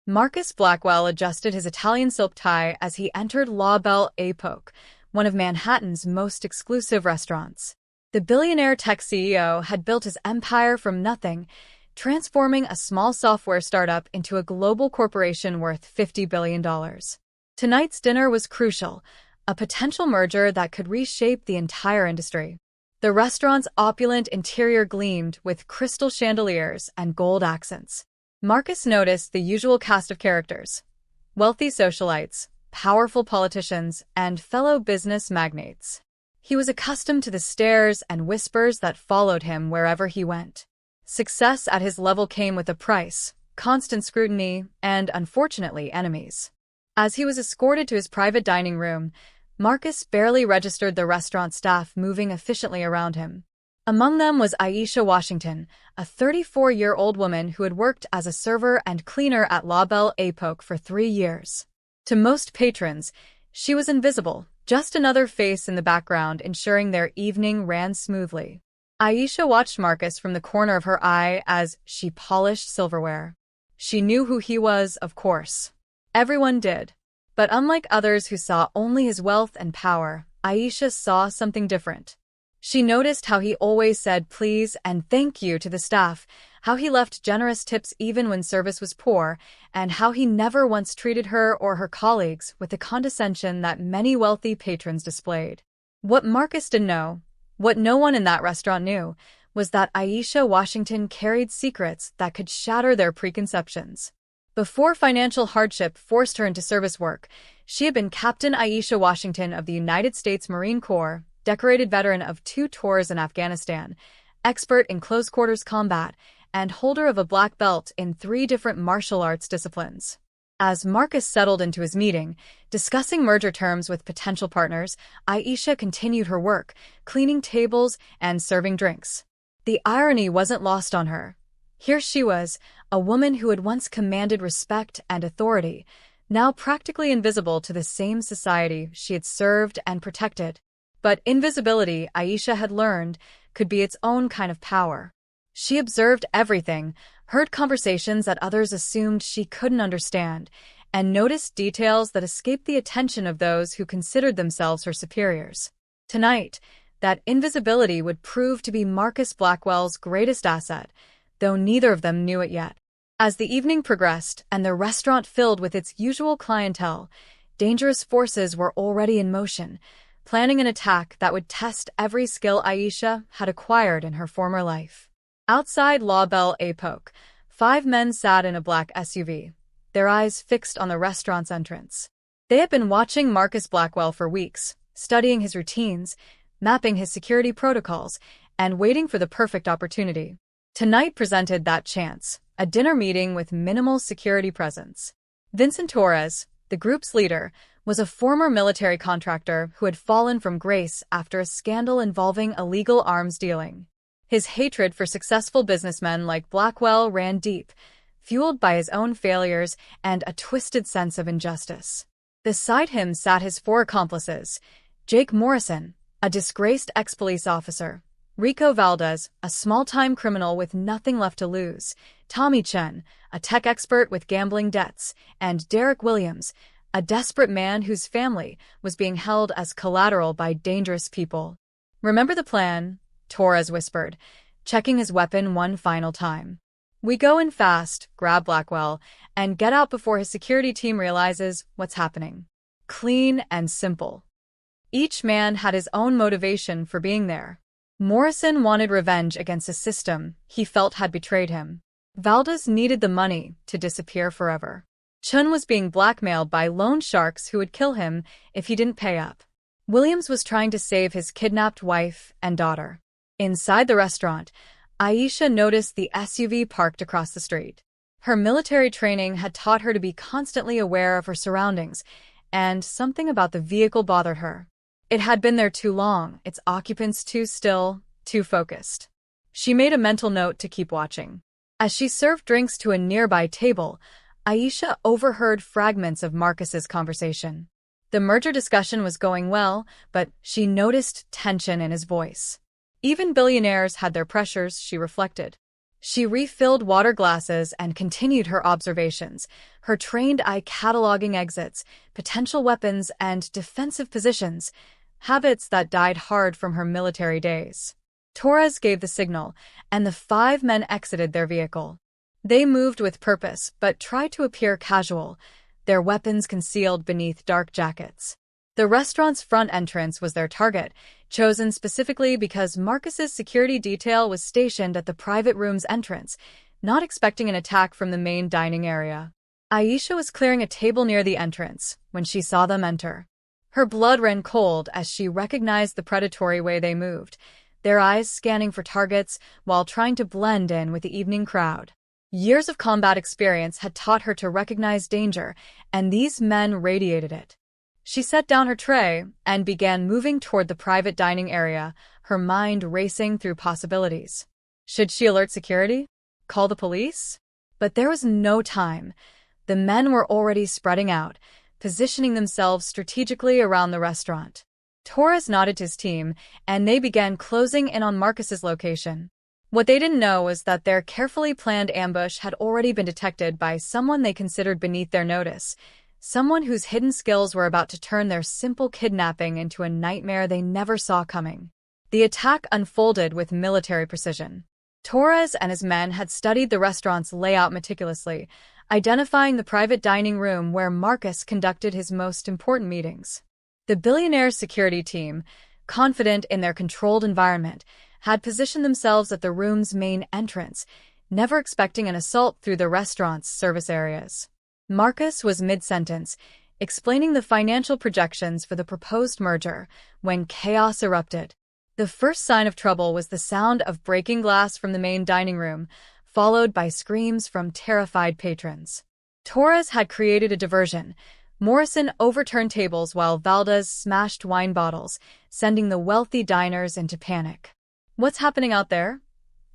Marcus Blackwell adjusted his Italian silk tie as he entered La Belle Époque, one of Manhattan's most exclusive restaurants. The billionaire tech CEO had built his empire from nothing, transforming a small software startup into a global corporation worth $50 billion. Tonight's dinner was crucial, a potential merger that could reshape the entire industry. The restaurant's opulent interior gleamed with crystal chandeliers and gold accents. Marcus noticed the usual cast of characters: wealthy socialites, powerful politicians, and fellow business magnates. He was accustomed to the stares and whispers that followed him wherever he went. Success at his level came with a price, constant scrutiny, and, unfortunately, enemies. As he was escorted to his private dining room, Marcus barely registered the restaurant staff moving efficiently around him. Among them was Aisha Washington, a 34-year-old woman who had worked as a server and cleaner at La Belle Époque for 3 years. To most patrons, she was invisible, just another face in the background ensuring their evening ran smoothly. Aisha watched Marcus from the corner of her eye as she polished silverware. She knew who he was, of course. Everyone did. But unlike others who saw only his wealth and power, Aisha saw something different. She noticed how he always said please and thank you to the staff, how he left generous tips even when service was poor, and how he never once treated her or her colleagues with the condescension that many wealthy patrons displayed. What Marcus didn't know, what no one in that restaurant knew, was that Aisha Washington carried secrets that could shatter their preconceptions. Before financial hardship forced her into service work, she had been Captain Aisha Washington of the United States Marine Corps, decorated veteran of 2 tours in Afghanistan, expert in close-quarters combat, and holder of a black belt in 3 different martial arts disciplines. As Marcus settled into his meeting, discussing merger terms with potential partners, Aisha continued her work, cleaning tables and serving drinks. The irony wasn't lost on her. Here she was, a woman who had once commanded respect and authority, now practically invisible to the same society she had served and protected. But invisibility, Aisha had learned, could be its own kind of power. She observed everything, heard conversations that others assumed she couldn't understand, and noticed details that escaped the attention of those who considered themselves her superiors. Tonight, that invisibility would prove to be Marcus Blackwell's greatest asset, though neither of them knew it yet. As the evening progressed and the restaurant filled with its usual clientele, dangerous forces were already in motion, planning an attack that would test every skill Aisha had acquired in her former life. Outside La Belle Époque, 5 men sat in a black SUV, their eyes fixed on the restaurant's entrance. They had been watching Marcus Blackwell for weeks, studying his routines, mapping his security protocols, and waiting for the perfect opportunity. Tonight presented that chance, a dinner meeting with minimal security presence. Vincent Torres, the group's leader, was a former military contractor who had fallen from grace after a scandal involving illegal arms dealing. His hatred for successful businessmen like Blackwell ran deep, fueled by his own failures and a twisted sense of injustice. Beside him sat his 4 accomplices: Jake Morrison, a disgraced ex-police officer; Rico Valdez, a small-time criminal with nothing left to lose; Tommy Chen, a tech expert with gambling debts; and Derek Williams, a desperate man whose family was being held as collateral by dangerous people. "Remember the plan?" Torres whispered, checking his weapon one final time. "We go in fast, grab Blackwell, and get out before his security team realizes what's happening." Clean and simple. Each man had his own motivation for being there. Morrison wanted revenge against a system he felt had betrayed him. Valdez needed the money to disappear forever. Chun was being blackmailed by loan sharks who would kill him if he didn't pay up. Williams was trying to save his kidnapped wife and daughter. Inside the restaurant, Aisha noticed the SUV parked across the street. Her military training had taught her to be constantly aware of her surroundings, and something about the vehicle bothered her. It had been there too long, its occupants too still, too focused. She made a mental note to keep watching. As she served drinks to a nearby table, Aisha overheard fragments of Marcus's conversation. The merger discussion was going well, but she noticed tension in his voice. Even billionaires had their pressures, she reflected. She refilled water glasses and continued her observations, her trained eye cataloging exits, potential weapons, and defensive positions, habits that died hard from her military days. Torres gave the signal, and the 5 men exited their vehicle. They moved with purpose, but tried to appear casual, their weapons concealed beneath dark jackets. The restaurant's front entrance was their target, chosen specifically because Marcus's security detail was stationed at the private room's entrance, not expecting an attack from the main dining area. Aisha was clearing a table near the entrance when she saw them enter. Her blood ran cold as she recognized the predatory way they moved, their eyes scanning for targets while trying to blend in with the evening crowd. Years of combat experience had taught her to recognize danger, and these men radiated it. She set down her tray and began moving toward the private dining area, her mind racing through possibilities. Should she alert security? Call the police? But there was no time. The men were already spreading out, positioning themselves strategically around the restaurant. Torres nodded to his team, and they began closing in on Marcus's location. What they didn't know was that their carefully planned ambush had already been detected by someone they considered beneath their notice, someone whose hidden skills were about to turn their simple kidnapping into a nightmare they never saw coming. The attack unfolded with military precision. Torres and his men had studied the restaurant's layout meticulously, identifying the private dining room where Marcus conducted his most important meetings. The Billionaire's security team, confident in their controlled environment, had positioned themselves at the room's main entrance, never expecting an assault through the restaurant's service areas. Marcus was mid-sentence, explaining the financial projections for the proposed merger, when chaos erupted. The first sign of trouble was the sound of breaking glass from the main dining room, followed by screams from terrified patrons. Torres had created a diversion. Morrison overturned tables while Valdez smashed wine bottles, sending the wealthy diners into panic. "What's happening out there?"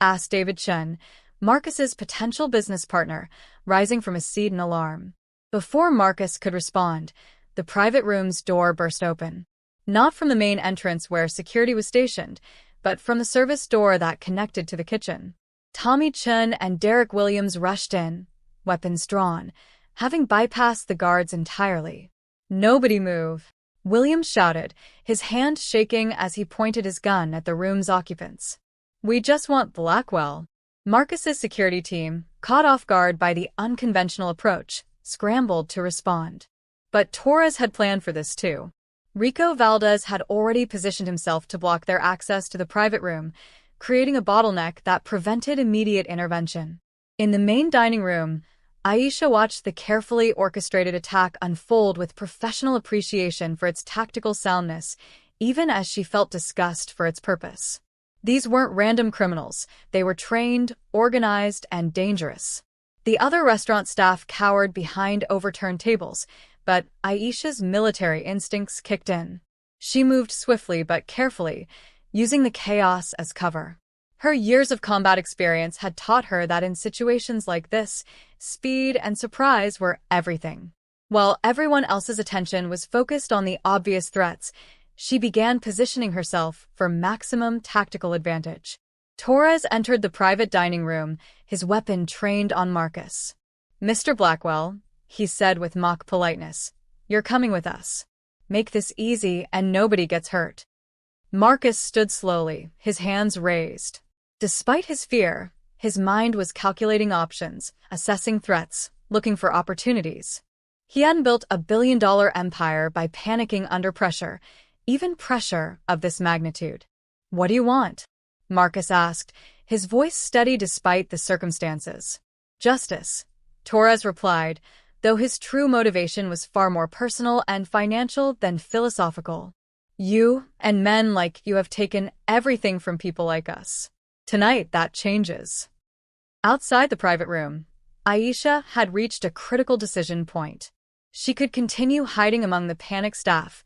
asked David Chen, Marcus's potential business partner, rising from his seat in alarm. Before Marcus could respond, the private room's door burst open. Not from the main entrance where security was stationed, but from the service door that connected to the kitchen. Tommy Chen and Derek Williams rushed in, weapons drawn, having bypassed the guards entirely. "Nobody move," Williams shouted, his hand shaking as he pointed his gun at the room's occupants. "We just want Blackwell." Marcus's security team, caught off guard by the unconventional approach, scrambled to respond. But Torres had planned for this too. Rico Valdez had already positioned himself to block their access to the private room, creating a bottleneck that prevented immediate intervention. In the main dining room, Aisha watched the carefully orchestrated attack unfold with professional appreciation for its tactical soundness, even as she felt disgust for its purpose. These weren't random criminals. They were trained, organized, and dangerous. The other restaurant staff cowered behind overturned tables, but Aisha's military instincts kicked in. She moved swiftly but carefully, using the chaos as cover. Her years of combat experience had taught her that in situations like this, speed and surprise were everything. While everyone else's attention was focused on the obvious threats, she began positioning herself for maximum tactical advantage. Torres entered the private dining room, his weapon trained on Marcus. "Mr. Blackwell," he said with mock politeness, "you're coming with us. Make this easy and nobody gets hurt." Marcus stood slowly, his hands raised. Despite his fear, his mind was calculating options, assessing threats, looking for opportunities. He hadn't built a billion-dollar empire by panicking under pressure, even pressure of this magnitude. "What do you want?" Marcus asked, his voice steady despite the circumstances. "Justice," Torres replied, though his true motivation was far more personal and financial than philosophical. "You and men like you have taken everything from people like us. Tonight that changes." Outside the private room, Aisha had reached a critical decision point. She could continue hiding among the panicked staff,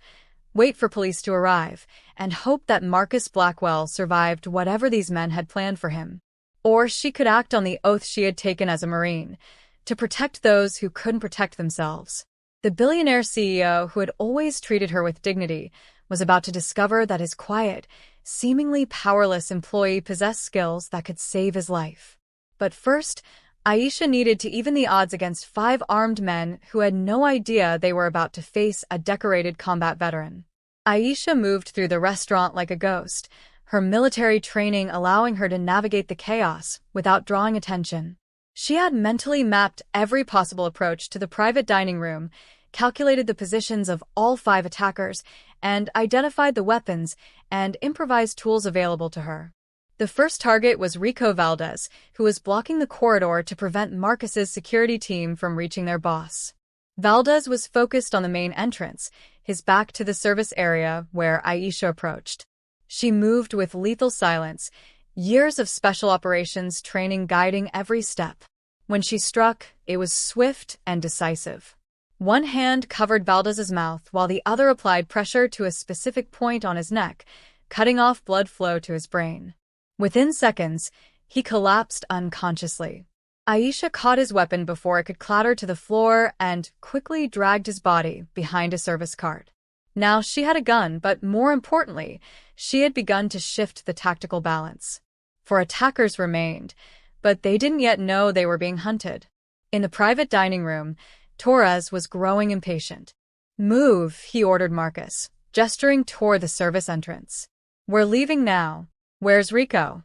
wait for police to arrive, and hope that Marcus Blackwell survived whatever these men had planned for him. Or she could act on the oath she had taken as a Marine, to protect those who couldn't protect themselves. The billionaire CEO, who had always treated her with dignity, was about to discover that his quiet, seemingly powerless employee possessed skills that could save his life. But first, Aisha needed to even the odds against 5 armed men who had no idea they were about to face a decorated combat veteran. Aisha moved through the restaurant like a ghost, her military training allowing her to navigate the chaos without drawing attention. She had mentally mapped every possible approach to the private dining room, calculated the positions of all 5 attackers, and identified the weapons and improvised tools available to her. The first target was Rico Valdez, who was blocking the corridor to prevent Marcus's security team from reaching their boss. Valdez was focused on the main entrance, his back to the service area where Aisha approached. She moved with lethal silence, years of special operations training guiding every step. When she struck, it was swift and decisive. One hand covered Valdez's mouth while the other applied pressure to a specific point on his neck, cutting off blood flow to his brain. Within seconds, he collapsed unconsciously. Aisha caught his weapon before it could clatter to the floor and quickly dragged his body behind a service cart. Now she had a gun, but more importantly, she had begun to shift the tactical balance. 4 attackers remained, but they didn't yet know they were being hunted. In the private dining room, Torres was growing impatient. "Move," he ordered Marcus, gesturing toward the service entrance. "We're leaving now. Where's Rico?"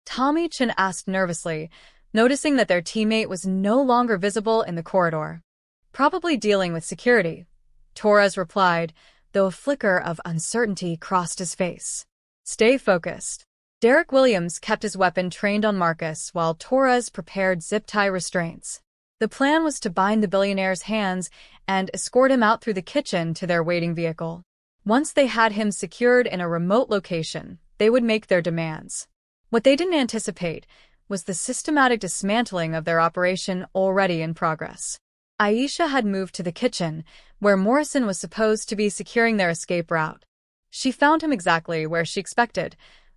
Tommy Chin asked nervously, noticing that their teammate was no longer visible in the corridor. "Probably dealing with security," Torres replied, though a flicker of uncertainty crossed his face. "Stay focused." Derek Williams kept his weapon trained on Marcus while Torres prepared zip-tie restraints. The plan was to bind the billionaire's hands and escort him out through the kitchen to their waiting vehicle. Once they had him secured in a remote location, they would make their demands. What they didn't anticipate was the systematic dismantling of their operation already in progress. Aisha had moved to the kitchen, where Morrison was supposed to be securing their escape route. She found him exactly where she expected,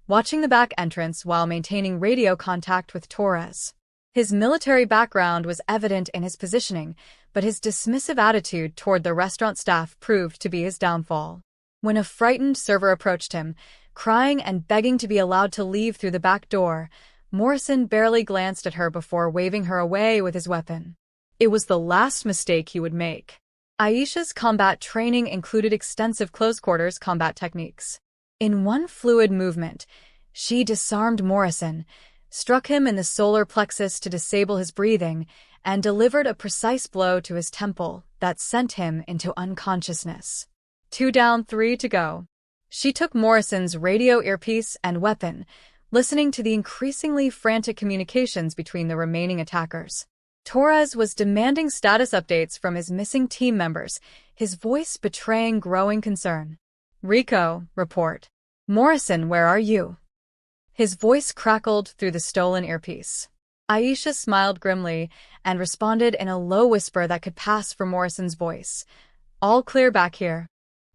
watching the back entrance while maintaining radio contact with Torres. His military background was evident in his positioning, but his dismissive attitude toward the restaurant staff proved to be his downfall. When a frightened server approached him, crying and begging to be allowed to leave through the back door, Morrison barely glanced at her before waving her away with his weapon. It was the last mistake he would make. Aisha's combat training included extensive close-quarters combat techniques. In one fluid movement, she disarmed Morrison, struck him in the solar plexus to disable his breathing, and delivered a precise blow to his temple that sent him into unconsciousness. 2 down, 3 to go. She took Morrison's radio earpiece and weapon, listening to the increasingly frantic communications between the remaining attackers. Torres was demanding status updates from his missing team members, his voice betraying growing concern. "Rico, report. Morrison, where are you?" His voice crackled through the stolen earpiece. Aisha smiled grimly and responded in a low whisper that could pass for Morrison's voice. "All clear back here."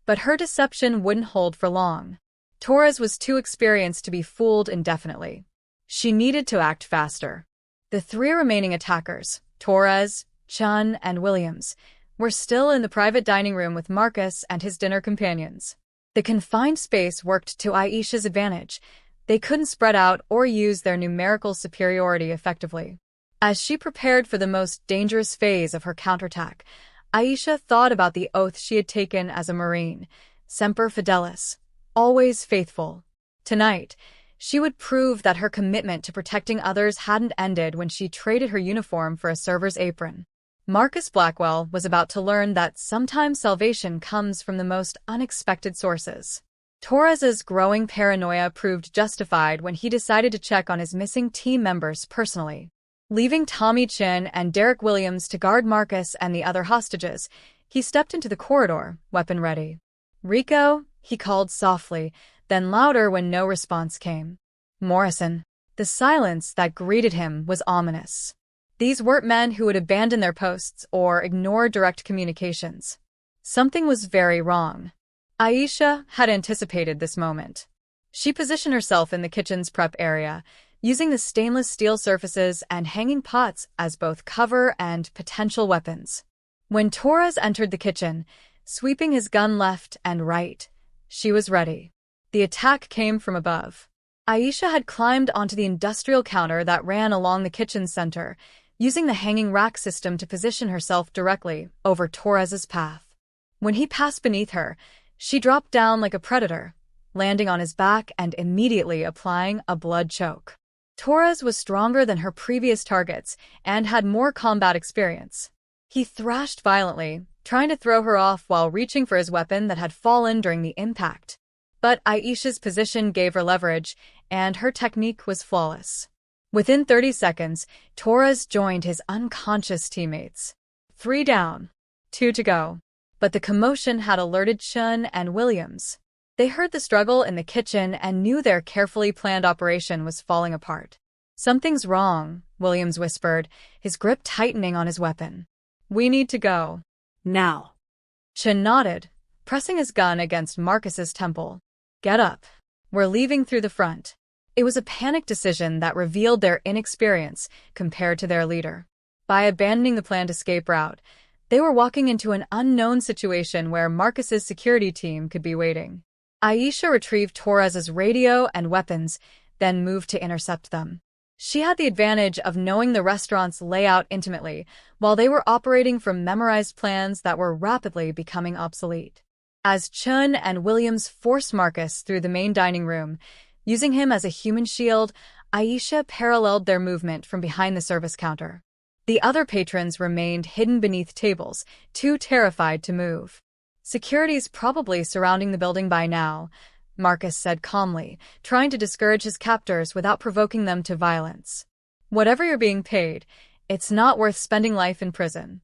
But her deception wouldn't hold for long. Torres was too experienced to be fooled indefinitely. She needed to act faster. The 3 remaining attackers, Torres, Chun, and Williams, were still in the private dining room with Marcus and his dinner companions. The confined space worked to Aisha's advantage. They couldn't spread out or use their numerical superiority effectively. As she prepared for the most dangerous phase of her counterattack, Aisha thought about the oath she had taken as a Marine, Semper Fidelis, always faithful. Tonight, she would prove that her commitment to protecting others hadn't ended when she traded her uniform for a server's apron. Marcus Blackwell was about to learn that sometimes salvation comes from the most unexpected sources. Torres's growing paranoia proved justified when he decided to check on his missing team members personally. Leaving Tommy Chin and Derek Williams to guard Marcus and the other hostages, he stepped into the corridor, weapon ready. "Rico," he called softly, then louder when no response came. "Morrison." The silence that greeted him was ominous. These weren't men who would abandon their posts or ignore direct communications. Something was very wrong. Aisha had anticipated this moment. She positioned herself in the kitchen's prep area, using the stainless steel surfaces and hanging pots as both cover and potential weapons. When Torres entered the kitchen, sweeping his gun left and right, she was ready. The attack came from above. Aisha had climbed onto the industrial counter that ran along the kitchen center, using the hanging rack system to position herself directly over Torres's path. When he passed beneath her, she dropped down like a predator, landing on his back and immediately applying a blood choke. Torres was stronger than her previous targets and had more combat experience. He thrashed violently, trying to throw her off while reaching for his weapon that had fallen during the impact. But Aisha's position gave her leverage, and her technique was flawless. Within 30 seconds, Torres joined his unconscious teammates. 3 down, 2 to go. But the commotion had alerted Chun and Williams. They heard the struggle in the kitchen and knew their carefully planned operation was falling apart. "Something's wrong," Williams whispered, his grip tightening on his weapon. "We need to go. Now." Chun nodded, pressing his gun against Marcus's temple. "Get up. We're leaving through the front." It was a panicked decision that revealed their inexperience compared to their leader. By abandoning the planned escape route, they were walking into an unknown situation where Marcus's security team could be waiting. Aisha retrieved Torres's radio and weapons, then moved to intercept them. She had the advantage of knowing the restaurant's layout intimately, while they were operating from memorized plans that were rapidly becoming obsolete. As Chun and Williams forced Marcus through the main dining room, using him as a human shield, Aisha paralleled their movement from behind the service counter. The other patrons remained hidden beneath tables, too terrified to move. "Security's probably surrounding the building by now," Marcus said calmly, trying to discourage his captors without provoking them to violence. "Whatever you're being paid, it's not worth spending life in prison."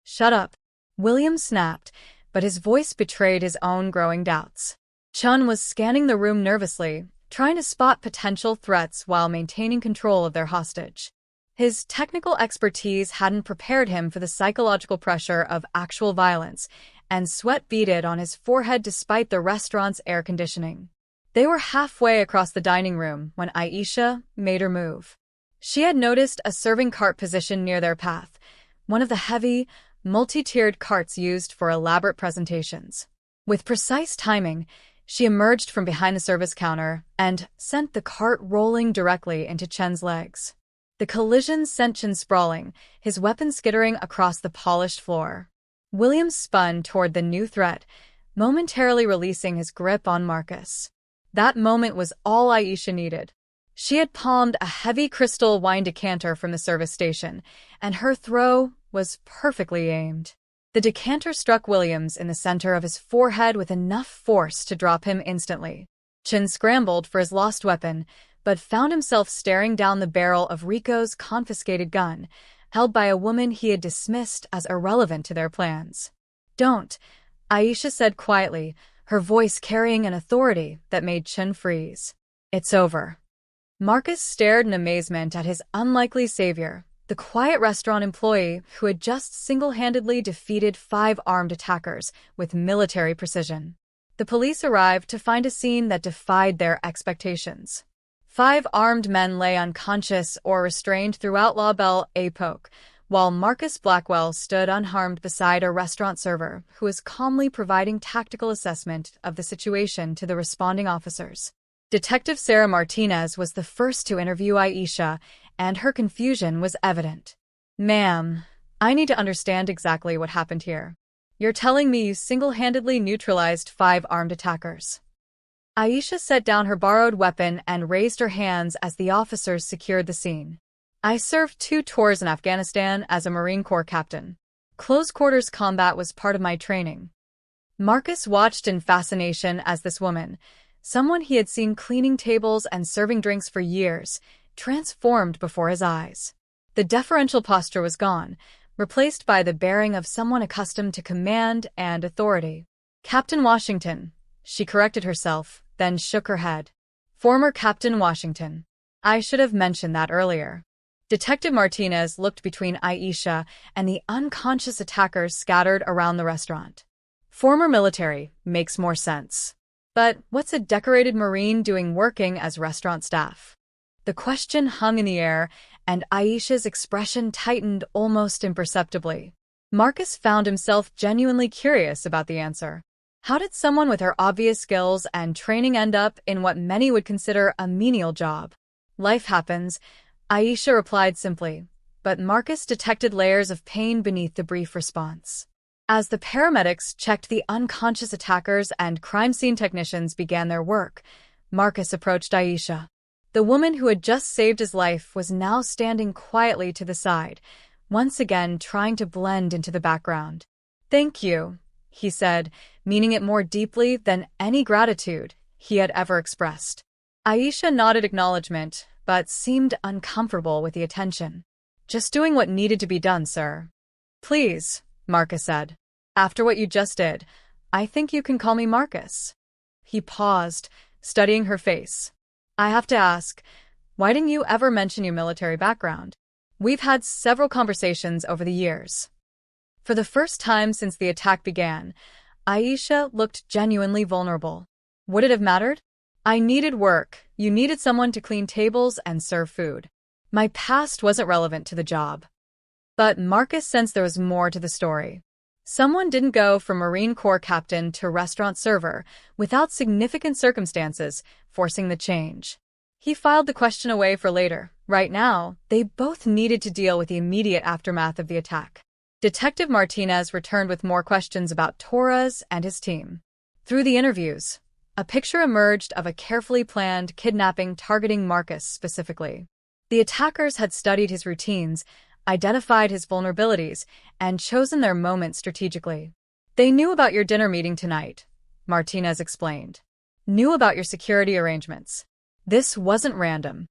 "Shut up," William snapped, but his voice betrayed his own growing doubts. Chun was scanning the room nervously, trying to spot potential threats while maintaining control of their hostage. His technical expertise hadn't prepared him for the psychological pressure of actual violence, and sweat beaded on his forehead despite the restaurant's air conditioning. They were halfway across the dining room when Aisha made her move. She had noticed a serving cart positioned near their path, one of the heavy, multi-tiered carts used for elaborate presentations. With precise timing, she emerged from behind the service counter and sent the cart rolling directly into Chen's legs. The collision sent Chen sprawling, his weapon skittering across the polished floor. Williams spun toward the new threat, momentarily releasing his grip on Marcus. That moment was all Aisha needed. She had palmed a heavy crystal wine decanter from the service station, and her throw was perfectly aimed. The decanter struck Williams in the center of his forehead with enough force to drop him instantly. Chen scrambled for his lost weapon, but found himself staring down the barrel of Rico's confiscated gun, held by a woman he had dismissed as irrelevant to their plans. "Don't," Aisha said quietly, her voice carrying an authority that made Chen freeze. "It's over." Marcus stared in amazement at his unlikely savior, the quiet restaurant employee who had just single-handedly defeated 5 armed attackers with military precision. The police arrived to find a scene that defied their expectations. 5 armed men lay unconscious or restrained throughout La Belle Époque, while Marcus Blackwell stood unharmed beside a restaurant server who was calmly providing tactical assessment of the situation to the responding officers. Detective Sarah Martinez was the first to interview Aisha, and her confusion was evident. "Ma'am, I need to understand exactly what happened here. You're telling me you single-handedly neutralized 5 armed attackers?" Aisha set down her borrowed weapon and raised her hands as the officers secured the scene. "I served 2 tours in Afghanistan as a Marine Corps captain. Close-quarters combat was part of my training." Marcus watched in fascination as this woman, someone he had seen cleaning tables and serving drinks for years, transformed before his eyes. The deferential posture was gone, replaced by the bearing of someone accustomed to command and authority. "Captain Washington," she corrected herself, then shook her head. "Former Captain Washington. I should have mentioned that earlier." Detective Martinez looked between Aisha and the unconscious attackers scattered around the restaurant. "Former military makes more sense. But what's a decorated Marine doing working as restaurant staff?" The question hung in the air, and Aisha's expression tightened almost imperceptibly. Marcus found himself genuinely curious about the answer. How did someone with her obvious skills and training end up in what many would consider a menial job? Life happens, Aisha replied simply, but Marcus detected layers of pain beneath the brief response. As the paramedics checked the unconscious attackers and crime scene technicians began their work, Marcus approached Aisha. The woman who had just saved his life was now standing quietly to the side, once again trying to blend into the background. "Thank you," he said, meaning it more deeply than any gratitude he had ever expressed. Aisha nodded acknowledgement, but seemed uncomfortable with the attention. "Just doing what needed to be done, sir." "Please," Marcus said. "After what you just did, I think you can call me Marcus." He paused, studying her face. "I have to ask, why didn't you ever mention your military background? We've had several conversations over the years." For the first time since the attack began, Aisha looked genuinely vulnerable. Would it have mattered? "I needed work. You needed someone to clean tables and serve food. My past wasn't relevant to the job." But Marcus sensed there was more to the story. Someone didn't go from Marine Corps captain to restaurant server without significant circumstances forcing the change. He filed the question away for later. Right now, they both needed to deal with the immediate aftermath of the attack. Detective Martinez returned with more questions about Torres and his team. Through the interviews, a picture emerged of a carefully planned kidnapping targeting Marcus specifically. The attackers had studied his routines, identified his vulnerabilities, and chosen their moments strategically. "They knew about your dinner meeting tonight," Martinez explained. "Knew about your security arrangements. This wasn't random."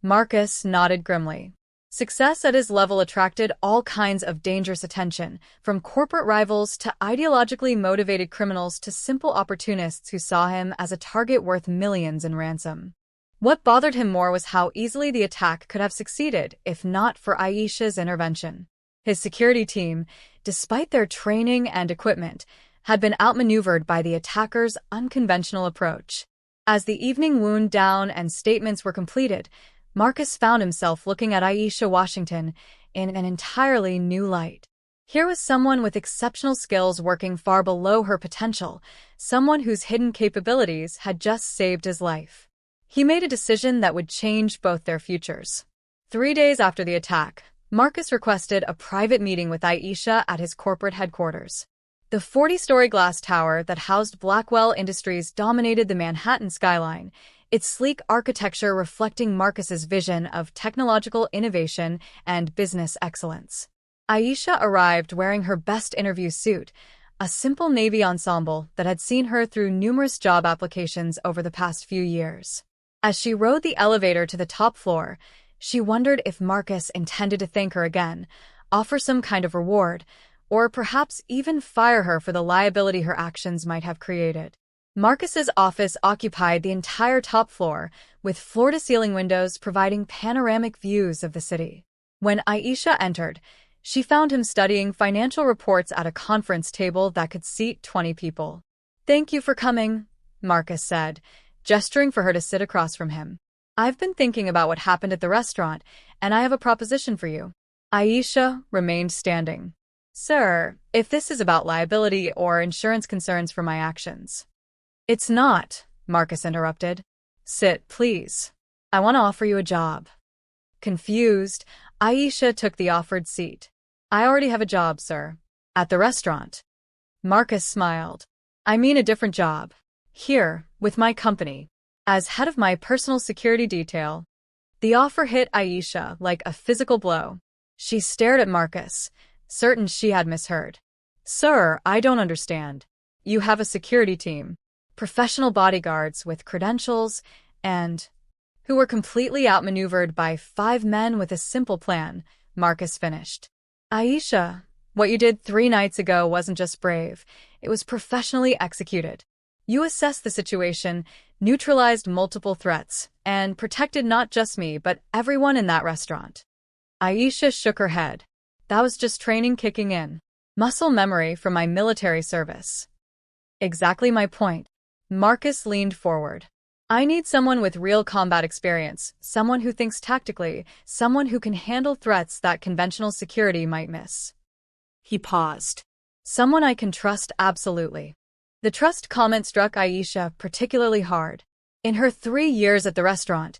Marcus nodded grimly. Success at his level attracted all kinds of dangerous attention, from corporate rivals to ideologically motivated criminals to simple opportunists who saw him as a target worth millions in ransom. What bothered him more was how easily the attack could have succeeded if not for Aisha's intervention. His security team, despite their training and equipment, had been outmaneuvered by the attackers' unconventional approach. As the evening wound down and statements were completed, Marcus found himself looking at Aisha Washington in an entirely new light. Here was someone with exceptional skills working far below her potential, someone whose hidden capabilities had just saved his life. He made a decision that would change both their futures. 3 days after the attack, Marcus requested a private meeting with Aisha at his corporate headquarters. The 40-story glass tower that housed Blackwell Industries dominated the Manhattan skyline, its sleek architecture reflecting Marcus's vision of technological innovation and business excellence. Aisha arrived wearing her best interview suit, a simple navy ensemble that had seen her through numerous job applications over the past few years. As she rode the elevator to the top floor, she wondered if Marcus intended to thank her again, offer some kind of reward, or perhaps even fire her for the liability her actions might have created. Marcus's office occupied the entire top floor, with floor-to-ceiling windows providing panoramic views of the city. When Aisha entered, she found him studying financial reports at a conference table that could seat 20 people. "Thank you for coming," Marcus said, gesturing for her to sit across from him. "I've been thinking about what happened at the restaurant, and I have a proposition for you." Aisha remained standing. "Sir, if this is about liability or insurance concerns for my actions." "It's not," Marcus interrupted. "Sit, please. I want to offer you a job." Confused, Aisha took the offered seat. "I already have a job, sir. At the restaurant." Marcus smiled. "I mean a different job. Here, with my company. As head of my personal security detail." The offer hit Aisha like a physical blow. She stared at Marcus, certain she had misheard. "Sir, I don't understand. You have a security team. Professional bodyguards with credentials and who were completely outmaneuvered by 5 men with a simple plan," Marcus finished. "Aisha, what you did 3 nights ago wasn't just brave, it was professionally executed. You assessed the situation, neutralized multiple threats, and protected not just me but everyone in that restaurant." Aisha shook her head. "That was just training kicking in. Muscle memory from my military service." "Exactly my point." Marcus leaned forward. "I need someone with real combat experience, someone who thinks tactically, someone who can handle threats that conventional security might miss." He paused. "Someone I can trust absolutely." The trust comment struck Aisha particularly hard. In her 3 years at the restaurant,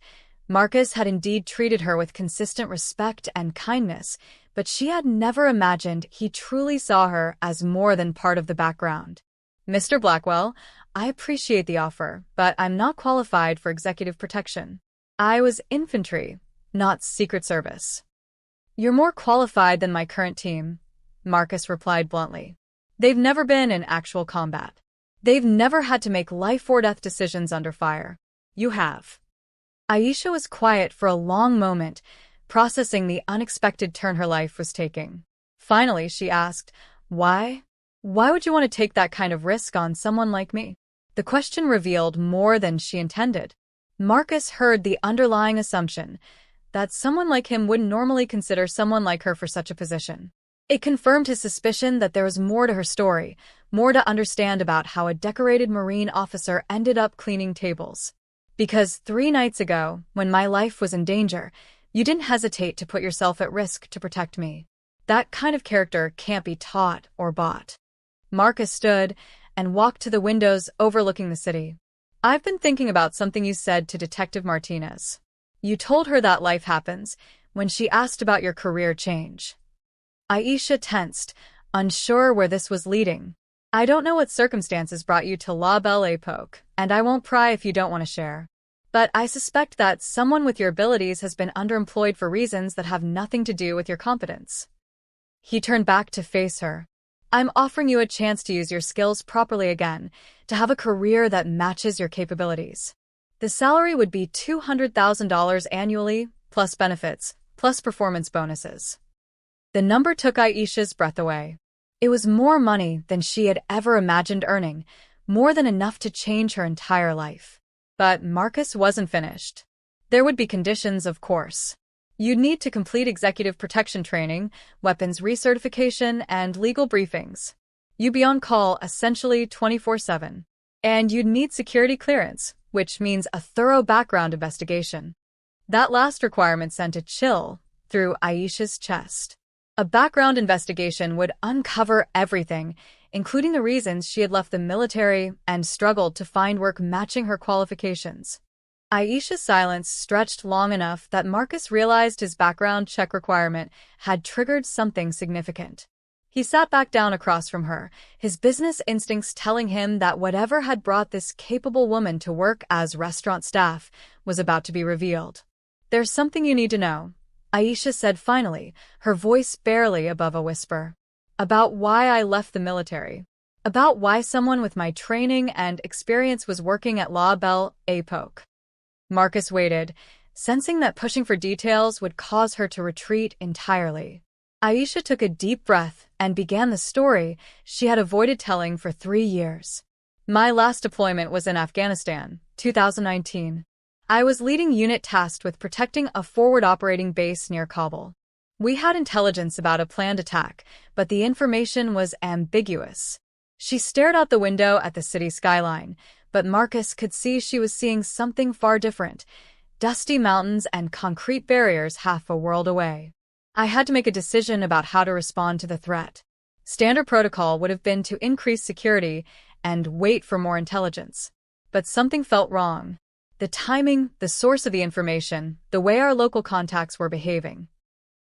Marcus had indeed treated her with consistent respect and kindness, but she had never imagined he truly saw her as more than part of the background. "Mr. Blackwell, I appreciate the offer, but I'm not qualified for executive protection. I was infantry, not Secret Service." "You're more qualified than my current team," Marcus replied bluntly. "They've never been in actual combat. They've never had to make life-or-death decisions under fire. You have." Aisha was quiet for a long moment, processing the unexpected turn her life was taking. Finally, she asked, "Why? Why would you want to take that kind of risk on someone like me?" The question revealed more than she intended. Marcus heard the underlying assumption that someone like him wouldn't normally consider someone like her for such a position. It confirmed his suspicion that there was more to her story, more to understand about how a decorated Marine officer ended up cleaning tables. "Because 3 nights ago, when my life was in danger, you didn't hesitate to put yourself at risk to protect me. That kind of character can't be taught or bought." Marcus stood and walked to the windows overlooking the city. "I've been thinking about something you said to Detective Martinez. You told her that life happens when she asked about your career change." Aisha tensed, unsure where this was leading. "I don't know what circumstances brought you to La Belle Époque, and I won't pry if you don't want to share. But I suspect that someone with your abilities has been underemployed for reasons that have nothing to do with your competence." He turned back to face her. "I'm offering you a chance to use your skills properly again, to have a career that matches your capabilities. The salary would be $200,000 annually, plus benefits, plus performance bonuses." The number took Aisha's breath away. It was more money than she had ever imagined earning, more than enough to change her entire life. But Marcus wasn't finished. There would be conditions, of course. You'd need to complete executive protection training, weapons recertification, and legal briefings. You'd be on call essentially 24/7. And you'd need security clearance, which means a thorough background investigation. That last requirement sent a chill through Aisha's chest. A background investigation would uncover everything, including the reasons she had left the military and struggled to find work matching her qualifications. Aisha's silence stretched long enough that Marcus realized his background check requirement had triggered something significant. He sat back down across from her, his business instincts telling him that whatever had brought this capable woman to work as restaurant staff was about to be revealed. "There's something you need to know," Aisha said finally, her voice barely above a whisper. "About why I left the military. About why someone with my training and experience was working at La Belle Époque." Marcus waited, sensing that pushing for details would cause her to retreat entirely. Aisha took a deep breath and began the story she had avoided telling for 3 years. "My last deployment was in Afghanistan, 2019. I was leading unit tasked with protecting a forward operating base near Kabul. We had intelligence about a planned attack, but the information was ambiguous." She stared out the window at the city skyline, but Marcus could see she was seeing something far different: dusty mountains and concrete barriers half a world away. "I had to make a decision about how to respond to the threat. Standard protocol would have been to increase security and wait for more intelligence. But something felt wrong. The timing, the source of the information, the way our local contacts were behaving."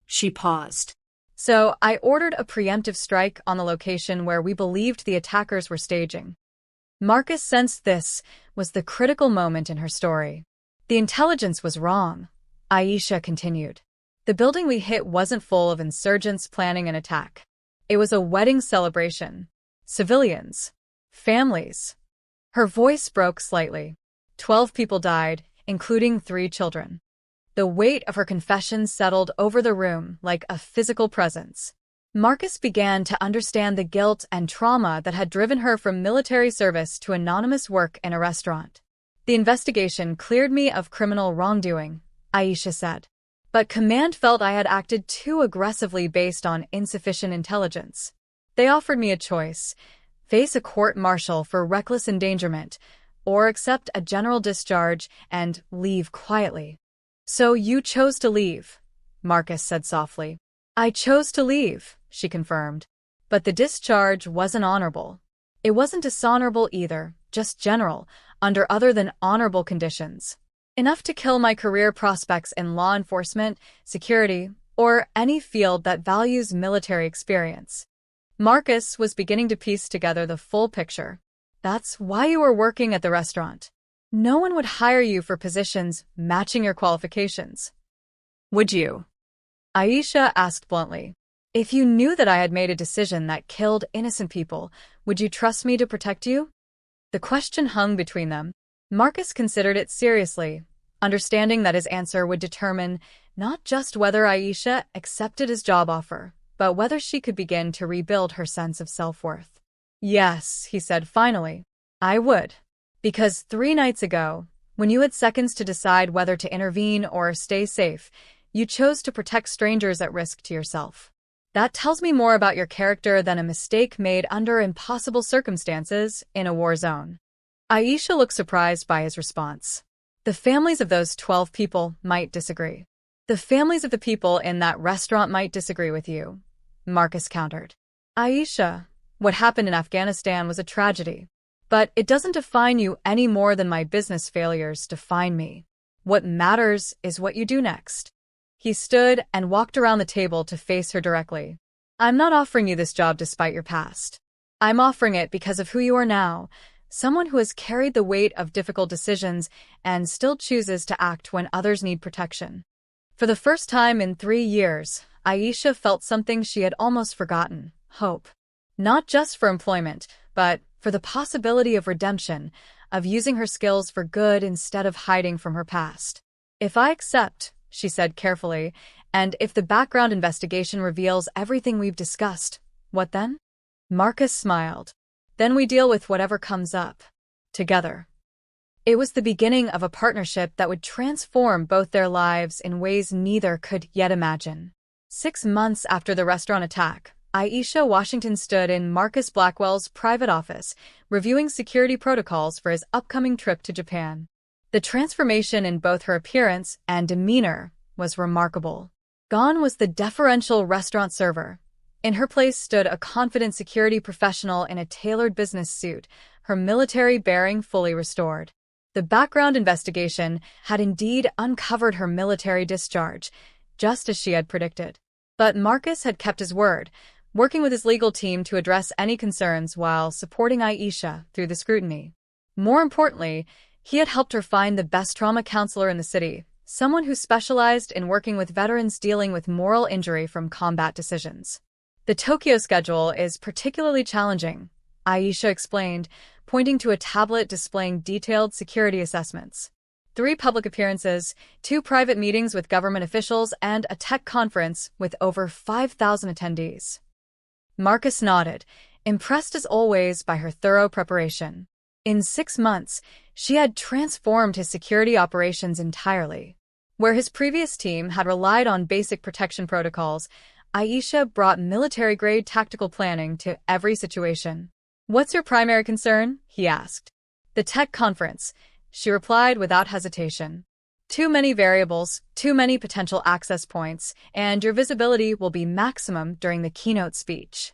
She paused. "So I ordered a preemptive strike on the location where we believed the attackers were staging." Marcus sensed this was the critical moment in her story. "The intelligence was wrong," Aisha continued. "The building we hit wasn't full of insurgents planning an attack. It was a wedding celebration. Civilians. Families." Her voice broke slightly. 12 people died, including 3 children. The weight of her confession settled over the room like a physical presence. Marcus began to understand the guilt and trauma that had driven her from military service to anonymous work in a restaurant. "The investigation cleared me of criminal wrongdoing," Aisha said. "But command felt I had acted too aggressively based on insufficient intelligence. They offered me a choice: face a court-martial for reckless endangerment, or accept a general discharge and leave quietly." "So you chose to leave," Marcus said softly. "I chose to leave," she confirmed. "But the discharge wasn't honorable. It wasn't dishonorable either, just general, under other than honorable conditions. Enough to kill my career prospects in law enforcement, security, or any field that values military experience. Marcus was beginning to piece together the full picture. That's why you were working at the restaurant. No one would hire you for positions matching your qualifications. Would you? Aisha asked bluntly. If you knew that I had made a decision that killed innocent people, would you trust me to protect you? The question hung between them. Marcus considered it seriously, understanding that his answer would determine not just whether Aisha accepted his job offer, but whether she could begin to rebuild her sense of self-worth. Yes, he said finally, I would. Because 3 nights ago, when you had seconds to decide whether to intervene or stay safe, you chose to protect strangers at risk to yourself. That tells me more about your character than a mistake made under impossible circumstances in a war zone. Aisha looked surprised by his response. The families of those 12 people might disagree. The families of the people in that restaurant might disagree with you, Marcus countered. Aisha, what happened in Afghanistan was a tragedy. But it doesn't define you any more than my business failures define me. What matters is what you do next. He stood and walked around the table to face her directly. I'm not offering you this job despite your past. I'm offering it because of who you are now, someone who has carried the weight of difficult decisions and still chooses to act when others need protection. For the first time in 3 years, Aisha felt something she had almost forgotten, hope. Not just for employment, but for the possibility of redemption, of using her skills for good instead of hiding from her past. If I accept, she said carefully, and if the background investigation reveals everything we've discussed, what then? Marcus smiled. Then we deal with whatever comes up. Together. It was the beginning of a partnership that would transform both their lives in ways neither could yet imagine. 6 months after the restaurant attack, Aisha Washington stood in Marcus Blackwell's private office, reviewing security protocols for his upcoming trip to Japan. The transformation in both her appearance and demeanor was remarkable. Gone was the deferential restaurant server. In her place stood a confident security professional in a tailored business suit, her military bearing fully restored. The background investigation had indeed uncovered her military discharge, just as she had predicted. But Marcus had kept his word, working with his legal team to address any concerns while supporting Aisha through the scrutiny. More importantly, he had helped her find the best trauma counselor in the city, someone who specialized in working with veterans dealing with moral injury from combat decisions. The Tokyo schedule is particularly challenging, Aisha explained, pointing to a tablet displaying detailed security assessments. 3 public appearances, 2 private meetings with government officials, and a tech conference with over 5,000 attendees. Marcus nodded, impressed as always by her thorough preparation. In 6 months, she had transformed his security operations entirely. Where his previous team had relied on basic protection protocols, Aisha brought military-grade tactical planning to every situation. What's your primary concern? He asked. The tech conference, she replied without hesitation. Too many variables, too many potential access points, and your visibility will be maximum during the keynote speech.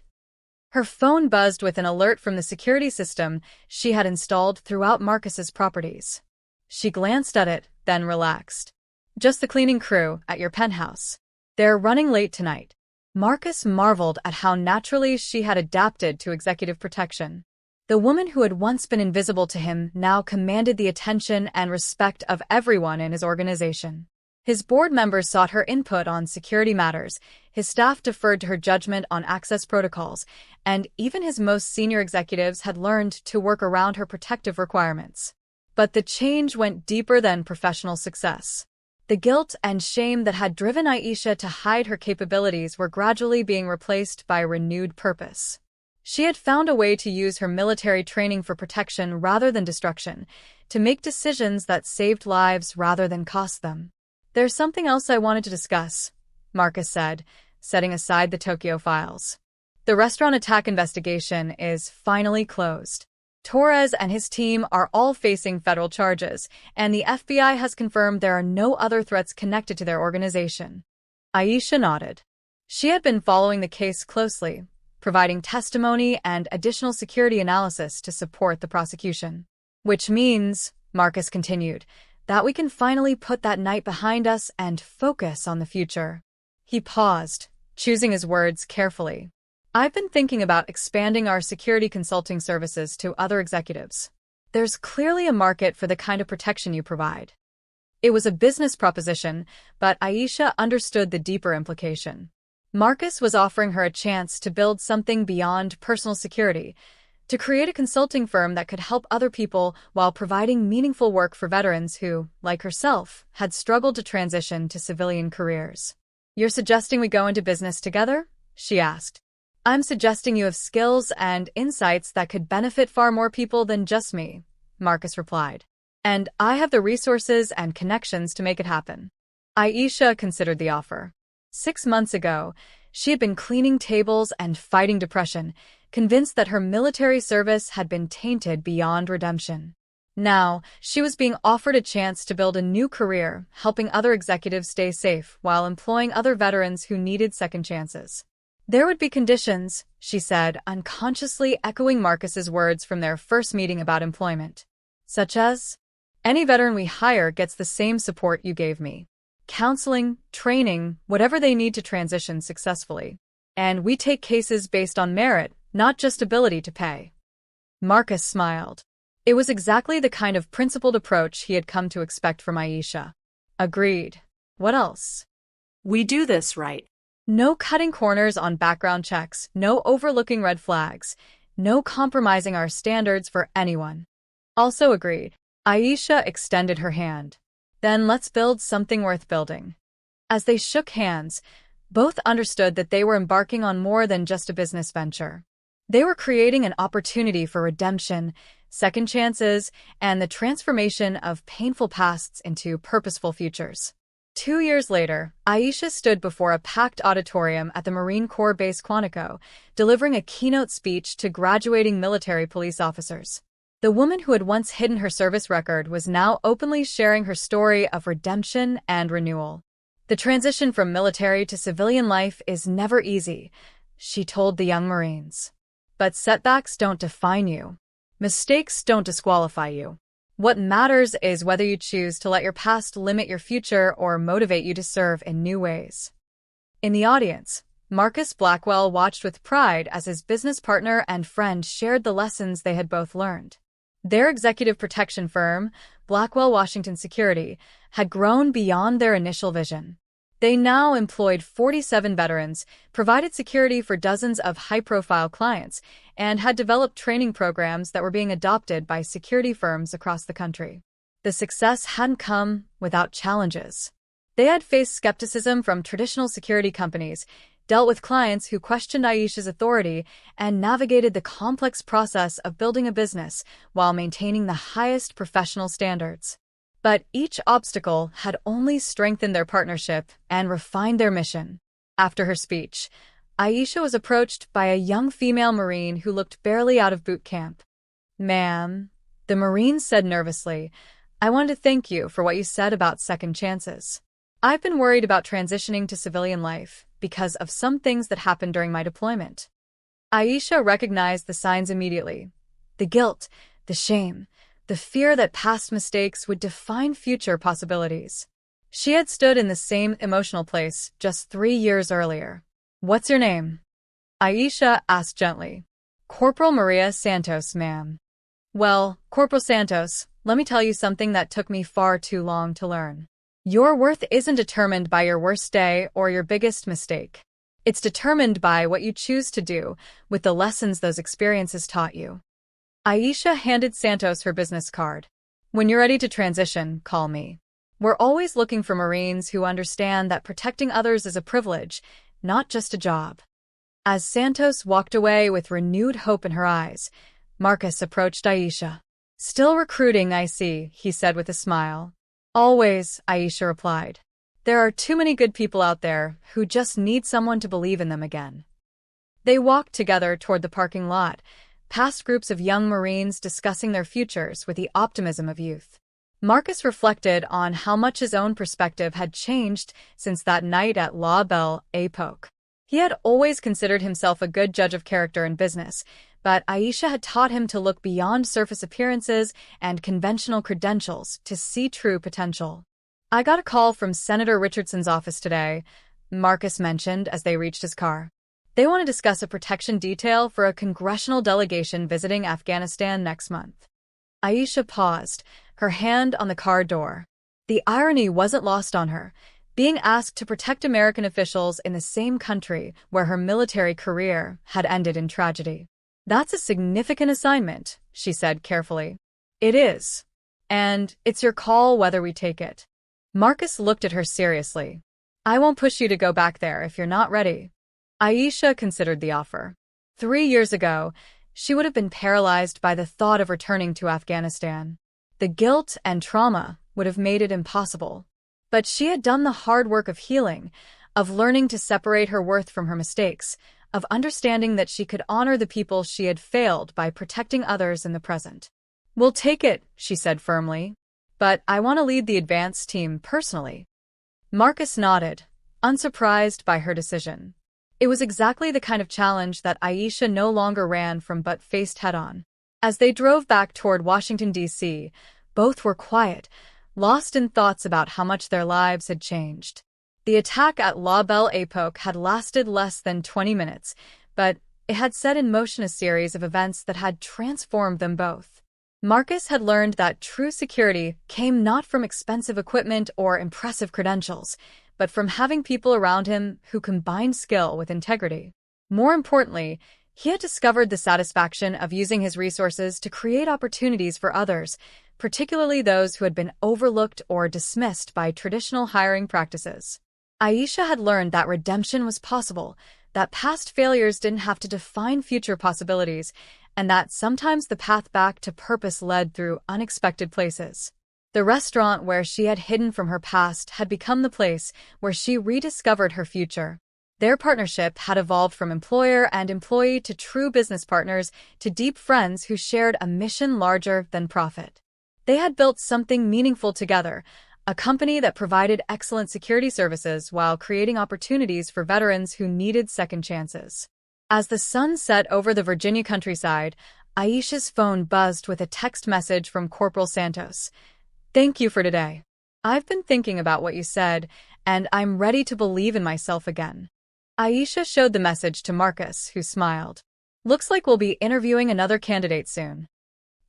Her phone buzzed with an alert from the security system she had installed throughout Marcus's properties. She glanced at it, then relaxed. Just the cleaning crew at your penthouse. They're running late tonight. Marcus marveled at how naturally she had adapted to executive protection. The woman who had once been invisible to him now commanded the attention and respect of everyone in his organization. His board members sought her input on security matters, his staff deferred to her judgment on access protocols, and even his most senior executives had learned to work around her protective requirements. But the change went deeper than professional success. The guilt and shame that had driven Aisha to hide her capabilities were gradually being replaced by renewed purpose. She had found a way to use her military training for protection rather than destruction, to make decisions that saved lives rather than cost them. There's something else I wanted to discuss, Marcus said, setting aside the Tokyo files. The restaurant attack investigation is finally closed. Torres and his team are all facing federal charges, and the FBI has confirmed there are no other threats connected to their organization. Aisha nodded. She had been following the case closely, providing testimony and additional security analysis to support the prosecution. Which means, Marcus continued, that we can finally put that night behind us and focus on the future. He paused, choosing his words carefully. I've been thinking about expanding our security consulting services to other executives. There's clearly a market for the kind of protection you provide. It was a business proposition, but Aisha understood the deeper implication. Marcus was offering her a chance to build something beyond personal security, to create a consulting firm that could help other people while providing meaningful work for veterans who, like herself, had struggled to transition to civilian careers. You're suggesting we go into business together? She asked. I'm suggesting you have skills and insights that could benefit far more people than just me, Marcus replied. And I have the resources and connections to make it happen. Aisha considered the offer. 6 months ago, she had been cleaning tables and fighting depression, convinced that her military service had been tainted beyond redemption. Now, she was being offered a chance to build a new career, helping other executives stay safe while employing other veterans who needed second chances. There would be conditions, she said, unconsciously echoing Marcus's words from their first meeting about employment. Such as, any veteran we hire gets the same support you gave me. Counseling, training, whatever they need to transition successfully. And we take cases based on merit, not just ability to pay. Marcus smiled. It was exactly the kind of principled approach he had come to expect from Aisha. Agreed. What else? We do this right. No cutting corners on background checks, no overlooking red flags, no compromising our standards for anyone. Also agreed. Aisha extended her hand. Then let's build something worth building. As they shook hands, both understood that they were embarking on more than just a business venture. They were creating an opportunity for redemption, second chances, and the transformation of painful pasts into purposeful futures. 2 years later, Aisha stood before a packed auditorium at the Marine Corps Base Quantico, delivering a keynote speech to graduating military police officers. The woman who had once hidden her service record was now openly sharing her story of redemption and renewal. The transition from military to civilian life is never easy, she told the young Marines. But setbacks don't define you. Mistakes don't disqualify you. What matters is whether you choose to let your past limit your future or motivate you to serve in new ways. In the audience, Marcus Blackwell watched with pride as his business partner and friend shared the lessons they had both learned. Their executive protection firm, Blackwell Washington Security, had grown beyond their initial vision. They now employed 47 veterans, provided security for dozens of high-profile clients, and had developed training programs that were being adopted by security firms across the country. The success hadn't come without challenges. They had faced skepticism from traditional security companies, dealt with clients who questioned Aisha's authority, and navigated the complex process of building a business while maintaining the highest professional standards. But each obstacle had only strengthened their partnership and refined their mission. After her speech, Aisha was approached by a young female Marine who looked barely out of boot camp. "Ma'am," the Marine said nervously, "I wanted to thank you for what you said about second chances. I've been worried about transitioning to civilian life because of some things that happened during my deployment." Aisha recognized the signs immediately. The guilt, the shame, the fear that past mistakes would define future possibilities. She had stood in the same emotional place just 3 years earlier. "What's your name?" Aisha asked gently. "Corporal Maria Santos, ma'am." "Well, Corporal Santos, let me tell you something that took me far too long to learn. Your worth isn't determined by your worst day or your biggest mistake. It's determined by what you choose to do with the lessons those experiences taught you." Aisha handed Santos her business card. "When you're ready to transition, call me. We're always looking for Marines who understand that protecting others is a privilege, not just a job." As Santos walked away with renewed hope in her eyes, Marcus approached Aisha. "Still recruiting, I see," he said with a smile. "Always," Aisha replied. "There are too many good people out there who just need someone to believe in them again." They walked together toward the parking lot, past groups of young Marines discussing their futures with the optimism of youth. Marcus reflected on how much his own perspective had changed since that night at La Belle Époque. He had always considered himself a good judge of character in business, but Aisha had taught him to look beyond surface appearances and conventional credentials to see true potential. "I got a call from Senator Richardson's office today," Marcus mentioned as they reached his car. "They want to discuss a protection detail for a congressional delegation visiting Afghanistan next month." Aisha paused, her hand on the car door. The irony wasn't lost on her, being asked to protect American officials in the same country where her military career had ended in tragedy. "That's a significant assignment," she said carefully. "It is. And it's your call whether we take it." Marcus looked at her seriously. "I won't push you to go back there if you're not ready." Aisha considered the offer. 3 years ago, she would have been paralyzed by the thought of returning to Afghanistan. The guilt and trauma would have made it impossible. But she had done the hard work of healing, of learning to separate her worth from her mistakes, of understanding that she could honor the people she had failed by protecting others in the present. "We'll take it," she said firmly. "But I want to lead the advance team personally." Marcus nodded, unsurprised by her decision. It was exactly the kind of challenge that Aisha no longer ran from but faced head-on. As they drove back toward Washington, D.C., both were quiet, lost in thoughts about how much their lives had changed. The attack at La Belle Époque had lasted less than 20 minutes, but it had set in motion a series of events that had transformed them both. Marcus had learned that true security came not from expensive equipment or impressive credentials, but from having people around him who combined skill with integrity. More importantly, he had discovered the satisfaction of using his resources to create opportunities for others, particularly those who had been overlooked or dismissed by traditional hiring practices. Aisha had learned that redemption was possible, that past failures didn't have to define future possibilities, and that sometimes the path back to purpose led through unexpected places. The restaurant where she had hidden from her past had become the place where she rediscovered her future. Their partnership had evolved from employer and employee to true business partners to deep friends who shared a mission larger than profit. They had built something meaningful together, a company that provided excellent security services while creating opportunities for veterans who needed second chances. As the sun set over the Virginia countryside, Aisha's phone buzzed with a text message from Corporal Santos. "Thank you for today. I've been thinking about what you said, and I'm ready to believe in myself again." Aisha showed the message to Marcus, who smiled. "Looks like we'll be interviewing another candidate soon."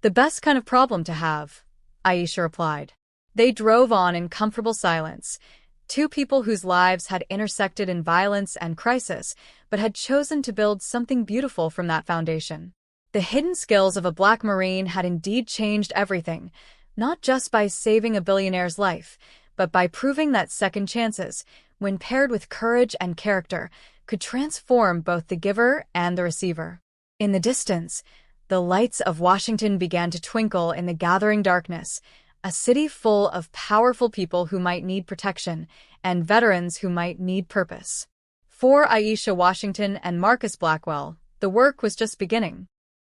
"The best kind of problem to have," Aisha replied. They drove on in comfortable silence, two people whose lives had intersected in violence and crisis, but had chosen to build something beautiful from that foundation. The hidden skills of a Black Marine had indeed changed everything, not just by saving a billionaire's life, but by proving that second chances, when paired with courage and character, could transform both the giver and the receiver. In the distance, the lights of Washington began to twinkle in the gathering darkness, a city full of powerful people who might need protection and veterans who might need purpose. For Aisha Washington and Marcus Blackwell, the work was just beginning.